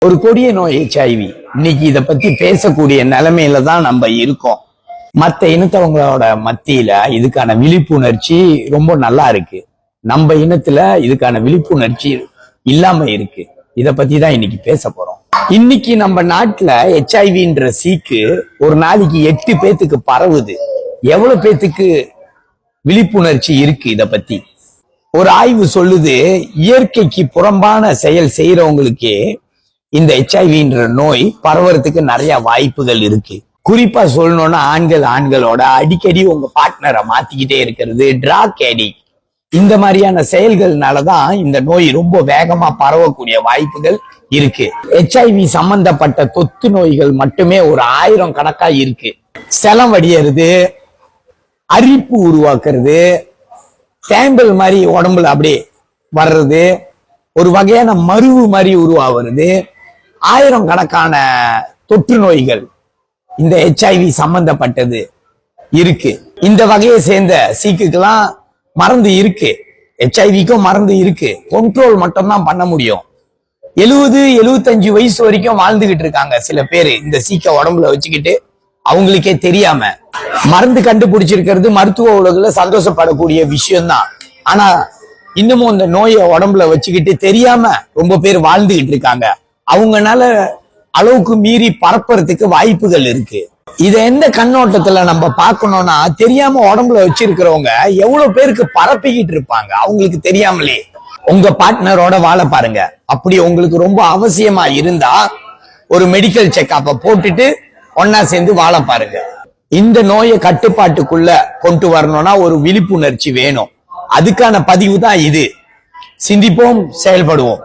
ஒரு கொடிய நோய் HIV. இன்னைக்கு இத பத்தி பேசக்கூடிய நிலைமையில தான் நம்ம இருக்கோம். மத்த இனத்தவங்களோட மத்தியில இதுக்கான விழிப்புணர்ச்சி ரொம்ப நல்லா இருக்கு. நம்ம இனத்துல இதுக்கான விழிப்புணர்ச்சி இல்லாம இருக்கு. இத பத்தி தான் இன்னைக்கு பேச போறோம். இன்னைக்கு நம்ம நாட்டுல HIV சீக்கு ஒரு நாளைக்கு 8 பேத்துக்கு பரவுது. எவ்வளவு பேத்துக்கு விழிப்புணர்ச்சி இருக்கு இத பத்தி? ஒரு ஆய்வு சொல்லுது, இயற்கைக்கு புறம்பான செயல் செய்யறவங்களுக்கே இந்த HIV நோய் பரவறதுக்கு நிறைய வாய்ப்புகள் இருக்கு. குறிப்பா சொல்லணும்னா ஆண்களோட அடிக்கடி உங்க பார்ட்னரை மாத்திக்கிட்டே இருக்கிறது, ட்ராக் அடிக்ட், இந்த மாதிரியான செயல்கள்னாலதான் இந்த நோய் ரொம்ப வேகமா பரவக்கூடிய வாய்ப்புகள் இருக்கு. HIV சம்பந்தப்பட்ட தொத்து நோய்கள் மட்டுமே ஒரு 1000 கணக்கா இருக்கு. செலம் வடியறது, அரிப்பு உருவாக்குறது, தேம்பல் மாதிரி உடம்புல அப்படியே வர்றது, ஒரு வகையான மருவு மாதிரி உருவாகிறது, 1000 கணக்கான தொற்று நோய்கள் இந்த HIV சம்பந்தப்பட்டது இருக்கு. இந்த வகையை சேர்ந்த சீக்குக்கெல்லாம் மருந்து இருக்கு, HIV-க்கும் மருந்து இருக்கு. கண்ட்ரோல் மட்டும் தான் பண்ண முடியும். 70-75 வயசு வரைக்கும் வாழ்ந்துகிட்டு இருக்காங்க சில பேரு இந்த சீக்கை உடம்புல வச்சுக்கிட்டு, அவங்களுக்கே தெரியாம. மருந்து கண்டுபிடிச்சிருக்கிறது மருத்துவ உலகில சந்தோஷப்படக்கூடிய விஷயம்தான். ஆனா இன்னமும் இந்த நோயை உடம்புல வச்சுக்கிட்டு தெரியாம ரொம்ப பேர் வாழ்ந்துகிட்டு இருக்காங்க. அவங்கனால அளவுக்கு மீறி பரப்புறதுக்கு வாய்ப்புகள் இருக்கு. இத எந்த கண்ணோட்டத்துல நம்ம பார்க்கணும்னா, தெரியாம உடம்புல வச்சிருக்கிறவங்க எவ்வளவு பேருக்கு பரப்பிக்கிட்டு இருப்பாங்க அவங்களுக்கு தெரியாமலே. உங்க பார்ட்னரோட வாழ பாருங்க. அப்படி உங்களுக்கு ரொம்ப அவசியமா இருந்தா ஒரு மெடிக்கல் செக்அப்பை போட்டுட்டு ஒன்னா சேர்ந்து வாழ பாருங்க. இந்த நோயை கட்டுப்பாட்டுக்குள்ள கொண்டு வரணும்னா ஒரு விழிப்புணர்ச்சி வேணும். அதுக்கான பதிவு தான் இது. சிந்திப்போம், செயல்படுவோம்.